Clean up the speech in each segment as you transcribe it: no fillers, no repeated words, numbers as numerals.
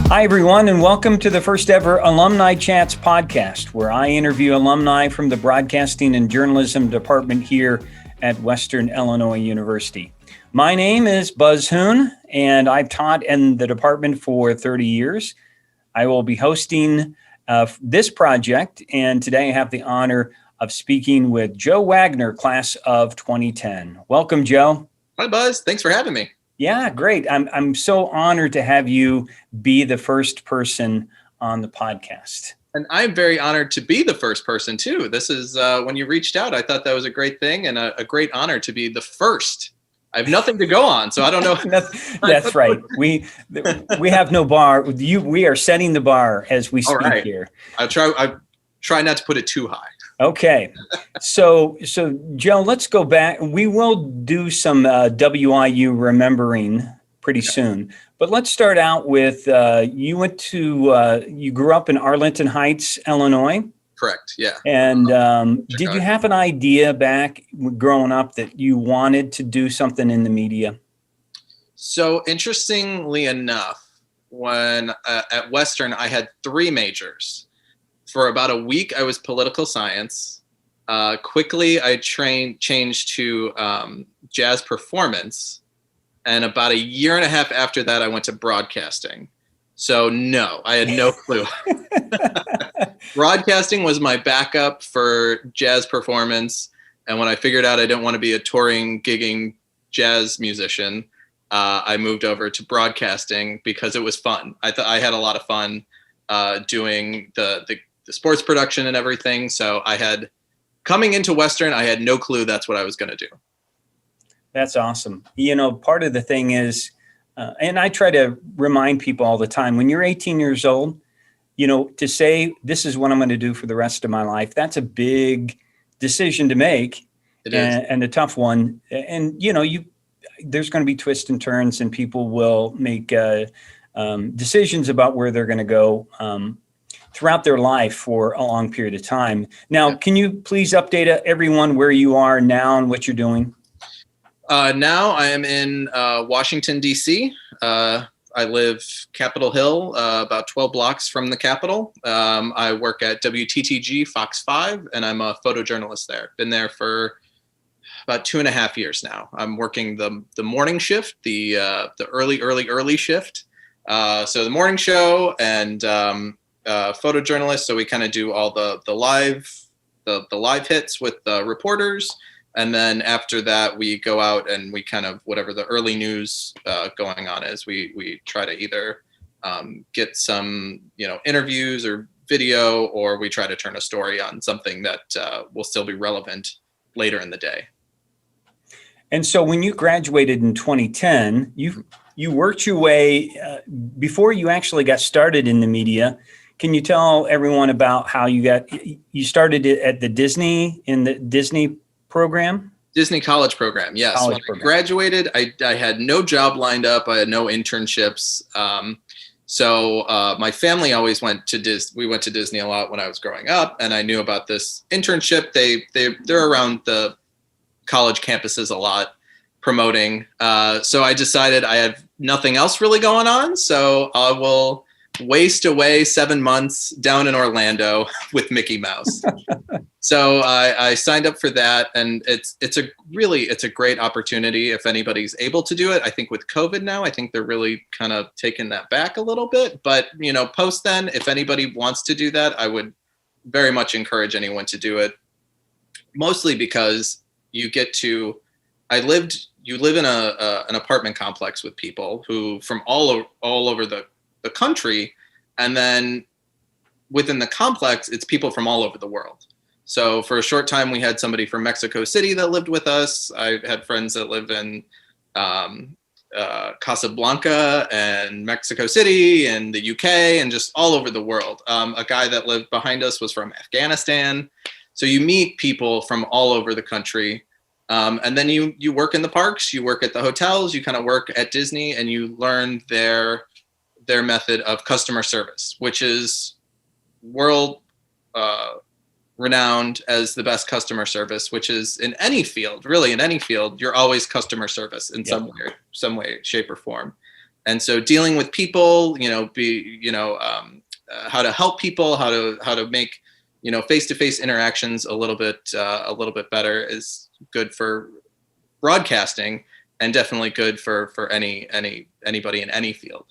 Hi, everyone, and welcome to the first ever Alumni Chats podcast, where I interview alumni from the Broadcasting and Journalism Department here at Western Illinois University. My name is Buzz Hoon, and I've taught in the department for 30 years. I will be hosting this project, and today I have the honor of speaking with Joe Wagner, class of 2010. Welcome, Joe. Hi, Buzz. Thanks for having me. Yeah, great. I'm so honored to have you be the first person on the podcast. And I'm very honored to be the first person, too. This is when you reached out, I thought that was a great thing and a great honor to be the first. I have nothing to go on, so I don't know. That's right. We have no bar. We are setting the bar as we speak here. I try not to put it too high. Okay. So Joe, let's go back. We will do some WIU remembering pretty soon, but let's start out with you grew up in Arlington Heights, Illinois. Correct. Yeah. And did you have an idea back growing up that you wanted to do something in the media? So interestingly enough, when at Western, I had three majors. For about a week, I was political science. Quickly, I changed to jazz performance. And about a year and a half after that, I went to broadcasting. So no, I had no clue. Broadcasting was my backup for jazz performance. And when I figured out I didn't want to be a touring, gigging jazz musician, I moved over to broadcasting because it was fun. I had a lot of fun doing the sports production and everything. So coming into Western, I had no clue that's what I was going to do. That's awesome. You know, part of the thing is, and I try to remind people all the time, when you're 18 years old, you know, to say, this is what I'm going to do for the rest of my life, that's a big decision to make. It is. And a tough one. And, you know, there's going to be twists and turns and people will make decisions about where they're going to go throughout their life for a long period of time. Now, Can you please update everyone where you are now and what you're doing? Now I am in Washington, D.C. I live Capitol Hill, about 12 blocks from the Capitol. I work at WTTG Fox 5, and I'm a photojournalist there. Been there for about 2.5 years now. I'm working the morning shift, the early shift. So the morning show and photojournalist. So we kind of do all the live hits with the reporters. And then after that, we go out and we kind of, whatever the early news going on is, we try to either get some, interviews or video, or we try to turn a story on something that will still be relevant later in the day. And so when you graduated in 2010, you worked your way, before you actually got started in the media. Can you tell everyone about how you started it at the Disney program? Disney college program, yes. When I graduated, I had no job lined up. I had no internships. So my family always went to Disney. We went to Disney a lot when I was growing up, and I knew about this internship. They're around the college campuses a lot promoting. So I decided I had nothing else really going on. So I will waste away 7 months down in Orlando with Mickey Mouse. So I signed up for that, and it's a great opportunity if anybody's able to do it. I think with COVID now, I think they're really kind of taking that back a little bit. But post then, if anybody wants to do that, I would very much encourage anyone to do it. Mostly because you live in an apartment complex with people who from all over the country, and then within the complex, it's people from all over the world. So for a short time, we had somebody from Mexico City that lived with us. I had friends that live in Casablanca and Mexico City and the UK and just all over the world. A guy that lived behind us was from Afghanistan. So you meet people from all over the country. And then you work in the parks, you work at the hotels, you kind of work at Disney, and you learn their method of customer service, which is world renowned as the best customer service, which is in any field, you're always customer service in some way, shape or form. And so dealing with people, how to help people, how to make, face-to-face interactions a little bit better is good for broadcasting, and definitely good for anybody in any field.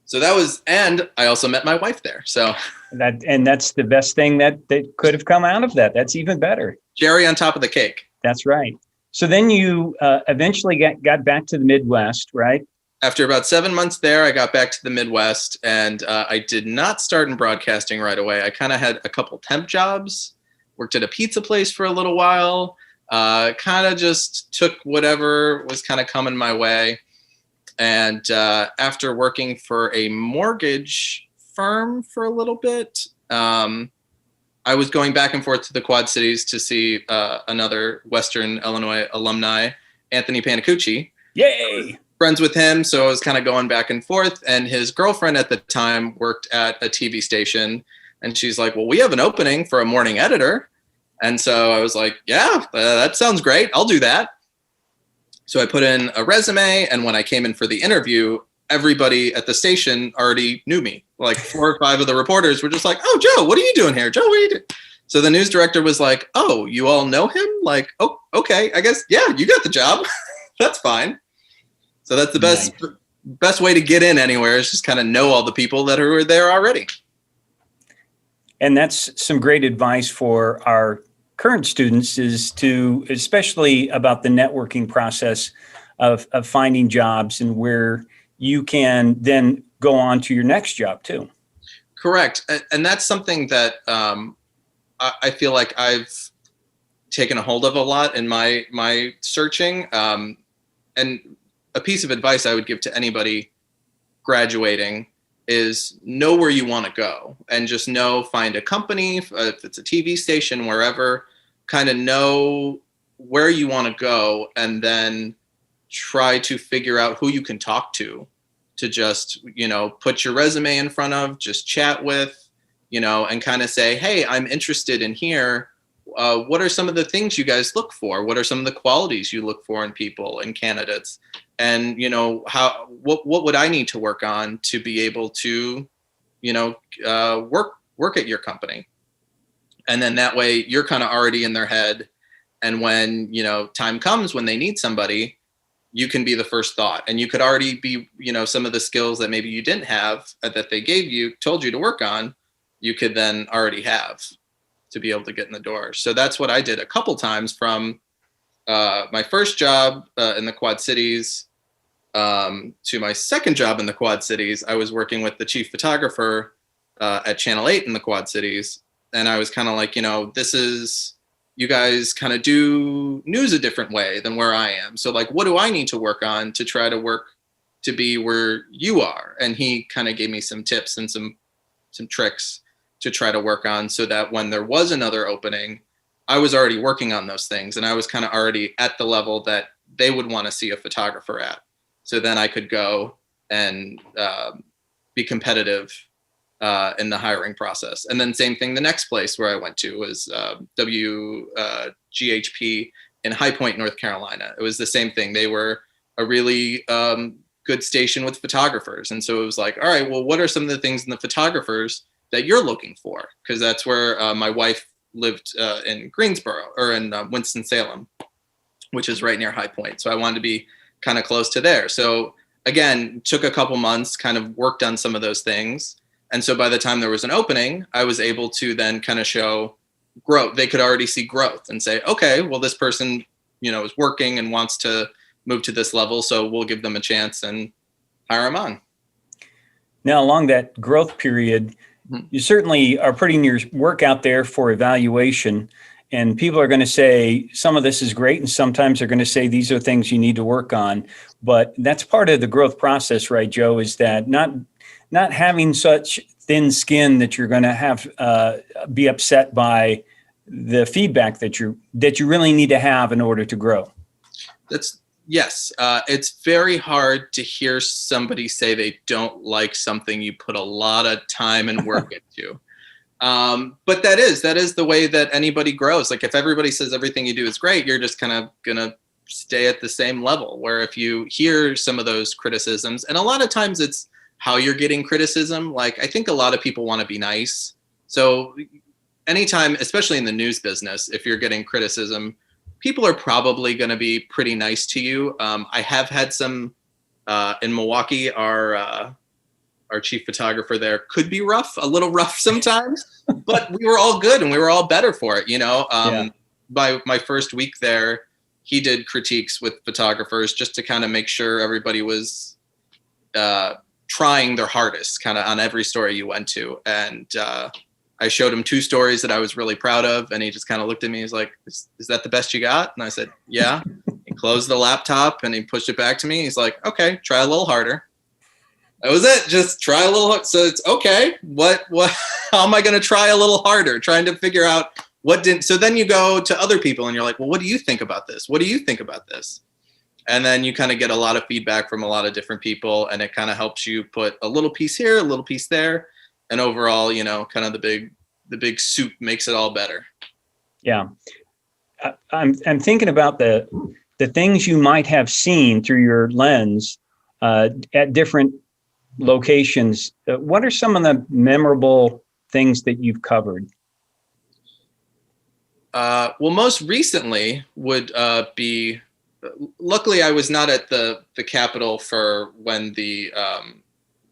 So that was, and I also met my wife there. So that's the best thing that could have come out of that. That's even better. Cherry on top of the cake. That's right. So then you eventually got back to the Midwest, right? After about 7 months there, I got back to the Midwest, and I did not start in broadcasting right away. I kind of had a couple temp jobs, worked at a pizza place for a little while, kind of just took whatever was kind of coming my way. And after working for a mortgage firm for a little bit, I was going back and forth to the Quad Cities to see another Western Illinois alumni, Anthony Panicucci. Yay! Friends with him, so I was kind of going back and forth. And his girlfriend at the time worked at a TV station, and she's like, "Well, we have an opening for a morning editor." And so I was like, "Yeah, that sounds great. I'll do that." So I put in a resume, and when I came in for the interview, everybody at the station already knew me. Like 4 or 5 of the reporters were just like, "Oh, Joe, what are you doing here? Joe, what are you doing?" So the news director was like, "Oh, you all know him? Like, oh, okay, I guess, yeah, you got the job." That's fine. So that's the best way to get in anywhere, is just kind of know all the people that are there already. And that's some great advice for our current students, is to, especially about the networking process of finding jobs, and where you can then go on to your next job too. Correct. And that's something that I feel like I've taken a hold of a lot in my searching. And a piece of advice I would give to anybody graduating is know where you want to go, and just find a company, if it's a TV station, wherever, kind of know where you want to go, and then try to figure out who you can talk to just, put your resume in front of, just chat with, and kind of say, "Hey, I'm interested in here. What are some of the things you guys look for? What are some of the qualities you look for in people and candidates? And, what would I need to work on to be able to, work at your company?" And then that way you're kind of already in their head. And when, time comes when they need somebody, you can be the first thought, and you could already be, some of the skills that maybe you didn't have that they told you to work on, you could then already have to be able to get in the door. So that's what I did a couple times, from my first job in the Quad Cities to my second job in the Quad Cities. I was working with the chief photographer at Channel 8 in the Quad Cities. And I was kind of like, you guys kind of do news a different way than where I am. So like, what do I need to work on to try to work to be where you are? And he kind of gave me some tips and some tricks to try to work on, so that when there was another opening, I was already working on those things, and I was kind of already at the level that they would want to see a photographer at. So then I could go and be competitive in the hiring process. And then same thing, the next place where I went to was WGHP in High Point, North Carolina. It was the same thing. They were a really good station with photographers. And so it was like, all right, well, what are some of the things in the photographers that you're looking for? Because that's where my wife lived in Greensboro, or in Winston-Salem, which is right near High Point. So I wanted to be kind of close to there. So again, took a couple months, kind of worked on some of those things. And so by the time there was an opening, I was able to then kind of show growth. They could already see growth and say, okay, well, this person, is working and wants to move to this level, so we'll give them a chance and hire them on. Now, along that growth period, you certainly are putting your work out there for evaluation, and people are going to say some of this is great, and sometimes they're going to say these are things you need to work on. But that's part of the growth process, right, Joe, is that not having such thin skin that you're going to have be upset by the feedback that you really need to have in order to grow. Yes. It's very hard to hear somebody say they don't like something you put a lot of time and work into. But that is the way that anybody grows. Like if everybody says everything you do is great, you're just kind of going to stay at the same level, where if you hear some of those criticisms, and a lot of times it's how you're getting criticism. Like, I think a lot of people want to be nice. So anytime, especially in the news business, if you're getting criticism, people are probably going to be pretty nice to you. I have had some in Milwaukee, our chief photographer there could be a little rough sometimes, but we were all good and we were all better for it. By my first week there, he did critiques with photographers just to kind of make sure everybody was trying their hardest kind of on every story you went to. And I showed him 2 stories that I was really proud of. And he just kind of looked at me. He's like, is that the best you got? And I said, yeah. He closed the laptop and he pushed it back to me. He's like, okay, try a little harder. That was it. Just try a little. So it's okay. What, how am I going to try a little harder? Trying to figure out so then you go to other people and you're like, well, what do you think about this? What do you think about this? And then you kind of get a lot of feedback from a lot of different people, and it kind of helps you put a little piece here, a little piece there. And overall, kind of the big soup makes it all better. Yeah. I'm thinking about the things you might have seen through your lens at different locations. What are some of the memorable things that you've covered? Well, most recently would be, luckily I was not at the Capitol for when the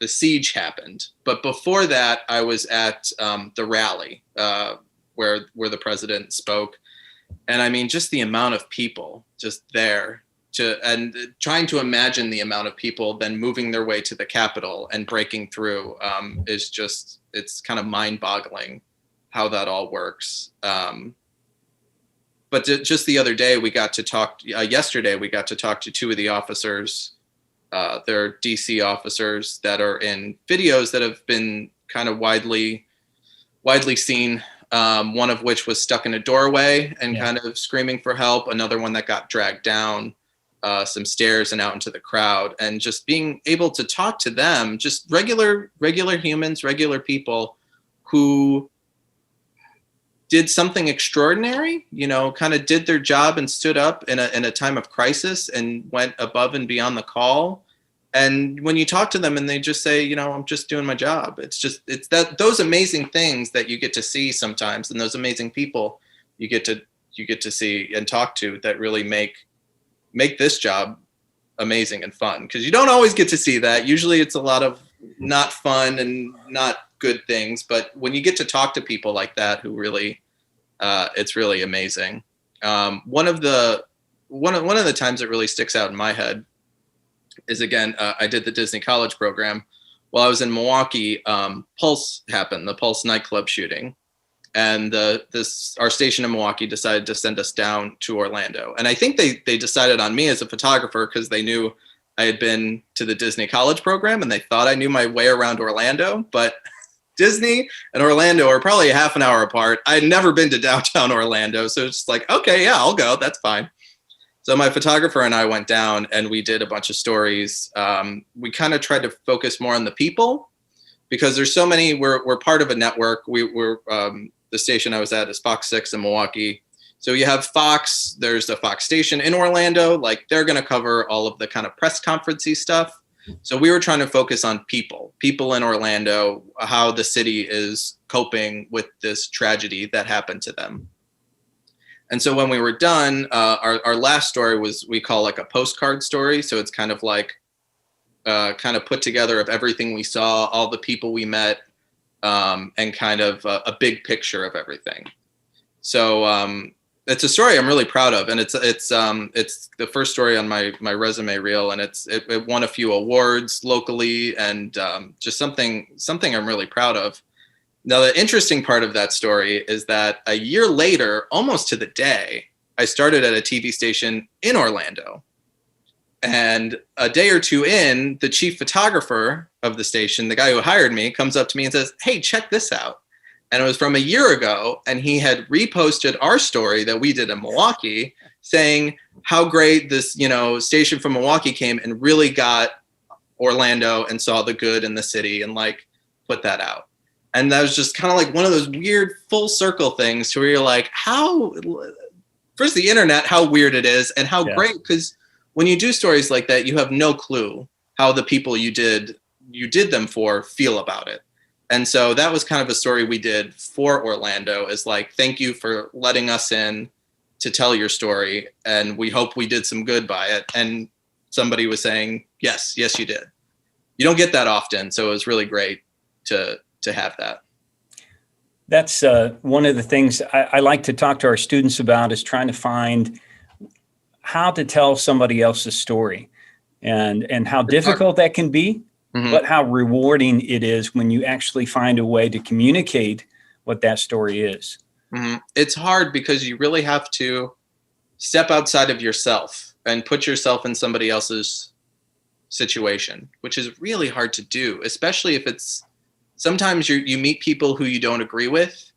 siege happened, but before that I was at the rally where the president spoke. And I mean, just the amount of people just there and trying to imagine the amount of people then moving their way to the Capitol and breaking through is just, it's kind of mind boggling how that all works. But just the other day, yesterday, we got to talk to 2 of the officers. They're DC officers that are in videos that have been kind of widely seen. One of which was stuck in a doorway and kind of screaming for help. Another one that got dragged down some stairs and out into the crowd. And just being able to talk to them, just regular humans, regular people who did something extraordinary, kind of did their job and stood up in a time of crisis and went above and beyond the call. And when you talk to them and they just say, I'm just doing my job. It's those amazing things that you get to see sometimes, and those amazing people you get to see and talk to that really make this job amazing and fun. Because you don't always get to see that. Usually it's a lot of not fun and not good things, but when you get to talk to people like that who really it's really amazing. One of the times that really sticks out in my head is, again, I did the Disney College program. While I was in Milwaukee, Pulse happened, the Pulse nightclub shooting, and our station in Milwaukee decided to send us down to Orlando. And I think they decided on me as a photographer because they knew I had been to the Disney College program and they thought I knew my way around Orlando, but Disney and Orlando are probably a half an hour apart. I had never been to downtown Orlando, so it's just like, okay, yeah, I'll go. That's fine. So my photographer and I went down and we did a bunch of stories. We kind of tried to focus more on the people because there's so many. We're part of a network. We're the station I was at is Fox 6 in Milwaukee. So you have Fox. There's a Fox station in Orlando. Like, they're going to cover all of the kind of press conference-y stuff. So we were trying to focus on people in Orlando, how the city is coping with this tragedy that happened to them. And so when we were done, our last story was, we call like a postcard story. So it's kind of like kind of put together of everything we saw, all the people we met, and kind of a big picture of everything. So it's a story I'm really proud of, and it's the first story on my resume reel, and it won a few awards locally, and just something I'm really proud of. Now, the interesting part of that story is that a year later, almost to the day, I started at a TV station in Orlando, and a day or two in, the chief photographer of the station, the guy who hired me, comes up to me and says, "Hey, check this out." And it was from a year ago, and he had reposted our story that we did in Milwaukee, saying how great this, station from Milwaukee came and really got Orlando and saw the good in the city and like put that out. And that was just kind of like one of those weird full circle things where you're like, how first the internet, how weird it is, and how great, because when you do stories like that, you have no clue how the people you did them for feel about it. And so that was kind of a story we did for Orlando, is like, thank you for letting us in to tell your story, and we hope we did some good by it. And somebody was saying, yes, you did. You don't get that often, so it was really great to have that. That's one of the things I like to talk to our students about, is trying to find how to tell somebody else's story, and how difficult that can be, but how rewarding it is when you actually find a way to communicate what that story is. It's hard because you really have to step outside of yourself and put yourself in somebody else's situation, which is really hard to do, especially if it's, sometimes you meet people who you don't agree with,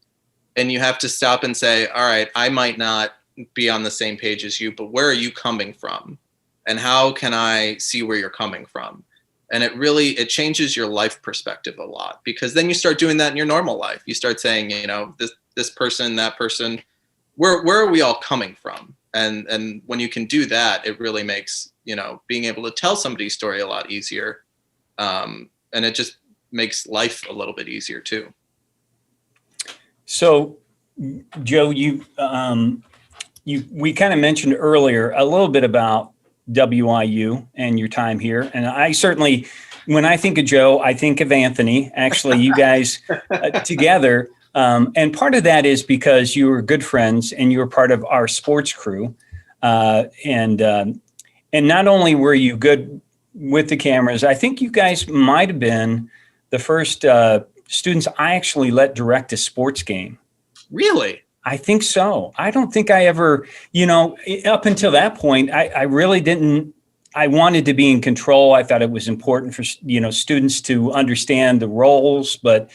and you have to stop and say, all right, I might not be on the same page as you, but where are you coming from? And how can I see where you're coming from? And it changes your life perspective a lot, because then you start doing that in your normal life. You start saying, this person, that person, where are we all coming from? And when you can do that, it really makes, being able to tell somebody's story a lot easier. And it just makes life a little bit easier too. So, Joe, we kind of mentioned earlier a little bit about WIU and your time here. And I certainly, when I think of Joe, I think of Anthony. Actually, you guys together. And part of that is because you were good friends and you were part of our sports crew. And not only were you good with the cameras, I think you guys might have been the first students I actually let direct a sports game. Really? I think so. I don't think I ever, up until that point, I really didn't. I wanted to be in control. I thought it was important for, students to understand the roles. But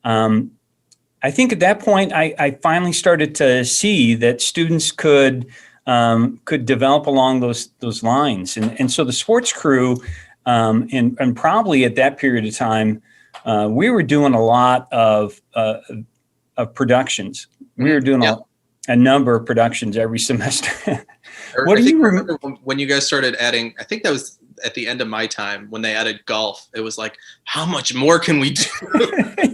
I think at that point, I finally started to see that students could develop along those lines. And so the sports crew, and probably at that period of time, we were doing a lot of productions. We were doing a number of productions every semester. What do you remember when you guys started adding? I think that was at the end of my time when they added golf. It was like, how much more can we do?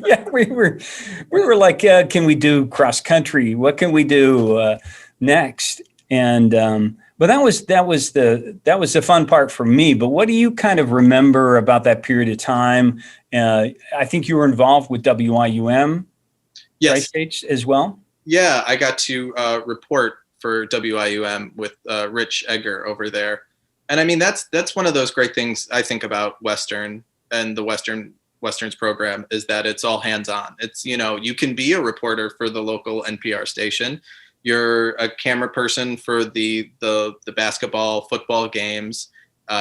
Yeah, we were like, can we do cross country? What can we do next? And but that was the fun part for me. But what do you kind of remember about that period of time? I think you were involved with WIUM, yes, right, as well. Yeah, I got to report for WIUM with Rich Egger over there. And I mean, that's one of those great things I think about Western and the Westerns program, is that it's all hands-on. It's, you can be a reporter for the local NPR station. You're a camera person for the basketball, football games.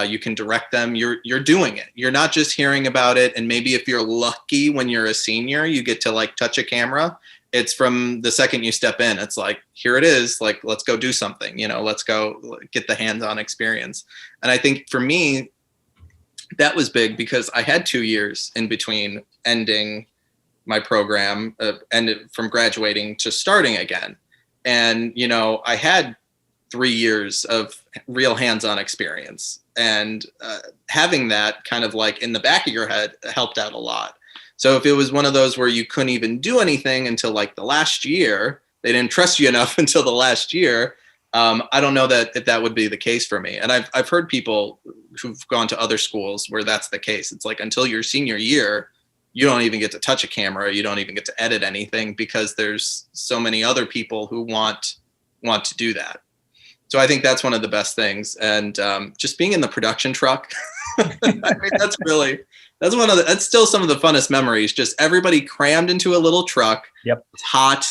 You can direct them. You're doing it. You're not just hearing about it. And maybe if you're lucky, when you're a senior, you get to like touch a camera. It's from the second you step in, it's like, here it is. Like, let's go do something, let's go get the hands-on experience. And I think for me, that was big because I had 2 years in between ending my program, ended from graduating to starting again. And, I had 3 years of real hands-on experience, and having that kind of like in the back of your head helped out a lot. So if it was one of those where you couldn't even do anything until like the last year, they didn't trust you enough until the last year. I don't know that if that would be the case for me. And I've heard people who've gone to other schools where that's the case. It's like until your senior year, you don't even get to touch a camera. You don't even get to edit anything because there's so many other people who want to do that. So I think that's one of the best things. And just being in the production truck, I mean, that's still some of the funnest memories. Just everybody crammed into a little truck. Yep. It's hot,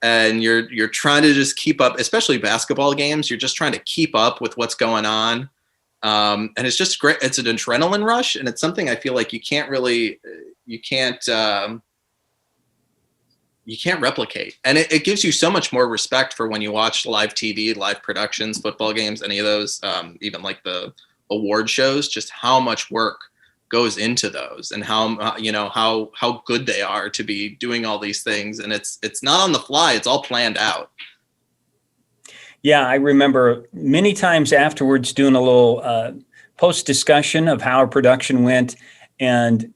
and you're trying to just keep up, especially basketball games. You're just trying to keep up with what's going on. And it's just great. It's an adrenaline rush, and it's something I feel like you can't replicate. And it gives you so much more respect for when you watch live TV, live productions, football games, any of those, even like the award shows, just how much work goes into those, and how good they are to be doing all these things. And it's not on the fly. It's all planned out. Yeah, I remember many times afterwards doing a little post discussion of how our production went, and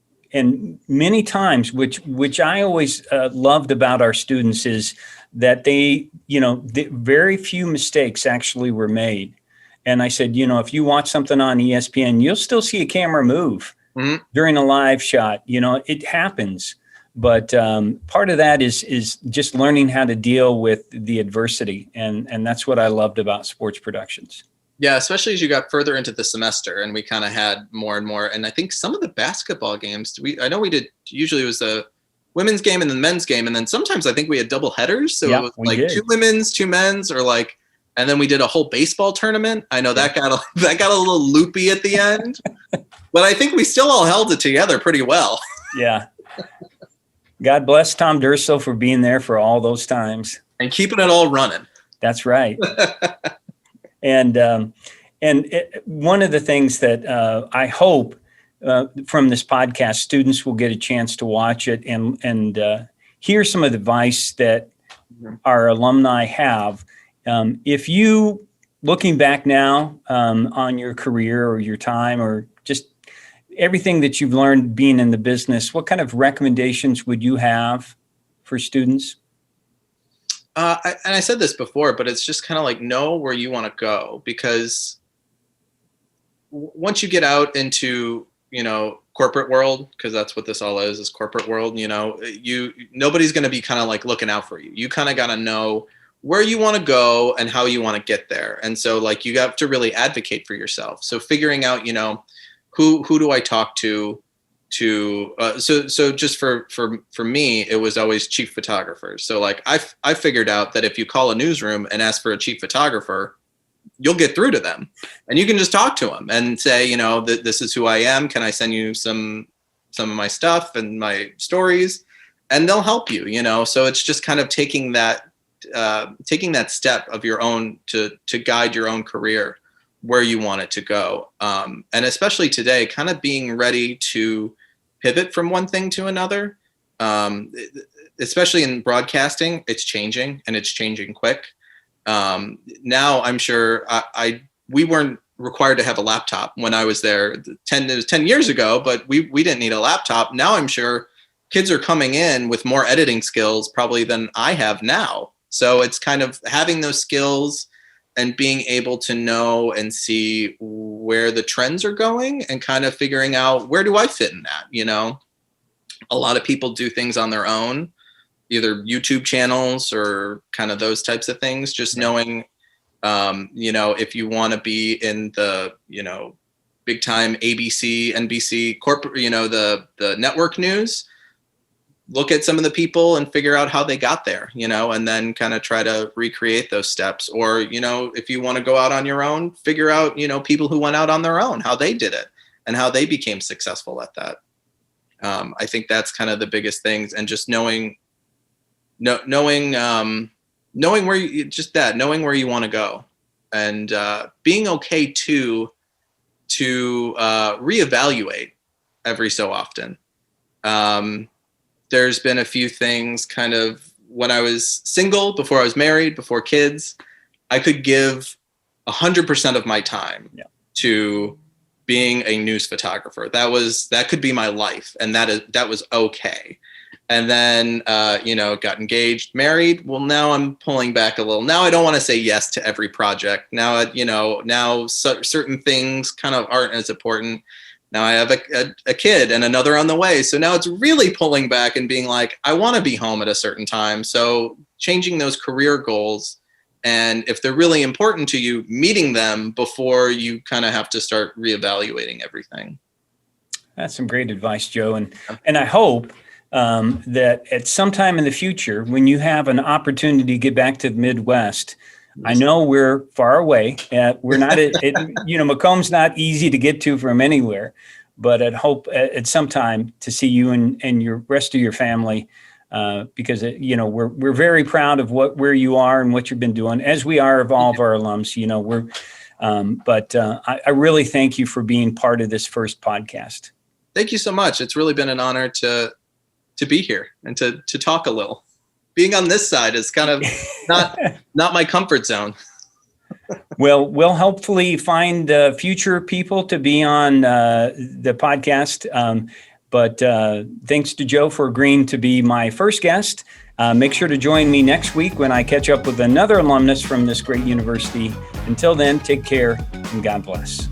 many times, which I always loved about our students is that they, very few mistakes actually were made. And I said, if you watch something on ESPN, you'll still see a camera move during a live shot. It happens. But part of that is just learning how to deal with the adversity. And that's what I loved about sports productions. Yeah, especially as you got further into the semester and we kind of had more and more. And I think some of the basketball games, I know we did, usually it was the women's game and then men's game. And then sometimes I think we had double headers. So it was like did. 2 women's, 2 men's, or like, and then we did a whole baseball tournament. I know that got a little loopy at the end, but I think we still all held it together pretty well. Yeah. God bless Tom Durso for being there for all those times. And keeping it all running. That's right. And one of the things that I hope from this podcast, students will get a chance to watch it and hear some of the advice that our alumni have. If you, looking back now on your career or your time or just everything that you've learned being in the business, what kind of recommendations would you have for students? I said this before, but it's just kind of like know where you want to go, because once you get out into, corporate world, because that's what this all is corporate world, nobody's going to be kind of like looking out for you. You kind of got to know where you want to go and how you want to get there. And so like you have to really advocate for yourself. So figuring out, who do I talk to so just for me, it was always chief photographers. So like I figured out that if you call a newsroom and ask for a chief photographer, you'll get through to them, and you can just talk to them and say, this is who I am. Can I send you some of my stuff and my stories? And they'll help you, so it's just kind of taking that step of your own to guide your own career where you want it to go. And especially today, kind of being ready to pivot from one thing to another, especially in broadcasting, it's changing and it's changing quick. Now I'm sure we weren't required to have a laptop when I was there. It was 10 years ago, but we didn't need a laptop. Now I'm sure kids are coming in with more editing skills probably than I have now. So it's kind of having those skills and being able to know and see where the trends are going and kind of figuring out, where do I fit in that? A lot of people do things on their own, either YouTube channels or kind of those types of things. Just knowing, if you want to be in the, big time ABC, NBC corporate, the network news, look at some of the people and figure out how they got there, and then kind of try to recreate those steps. Or, if you want to go out on your own, figure out, people who went out on their own, how they did it and how they became successful at that. I think that's kind of the biggest things, and just knowing where knowing where you want to go, and being okay to reevaluate every so often. There's been a few things kind of when I was single, before I was married, before kids, I could give 100% of my time to being a news photographer. That could be my life. And that was okay. And then, got engaged, married. Well, now I'm pulling back a little. Now I don't want to say yes to every project. Now, certain things kind of aren't as important. Now I have a kid and another on the way. So now it's really pulling back and being like, I want to be home at a certain time. So changing those career goals, and if they're really important to you, meeting them before you kind of have to start reevaluating everything. That's some great advice, Joe. And I hope that at some time in the future, when you have an opportunity to get back to the Midwest, I know we're far away. We're not, Macomb's not easy to get to from anywhere, but I'd hope at some time to see you and your rest of your family, because we're very proud of where you are and what you've been doing, as we are of all of our alums. I really thank you for being part of this first podcast. Thank you so much. It's really been an honor to be here and to talk a little. Being on this side is kind of not my comfort zone. We'll hopefully find future people to be on the podcast. But thanks to Joe for agreeing to be my first guest. Make sure to join me next week when I catch up with another alumnus from this great university. Until then, take care and God bless.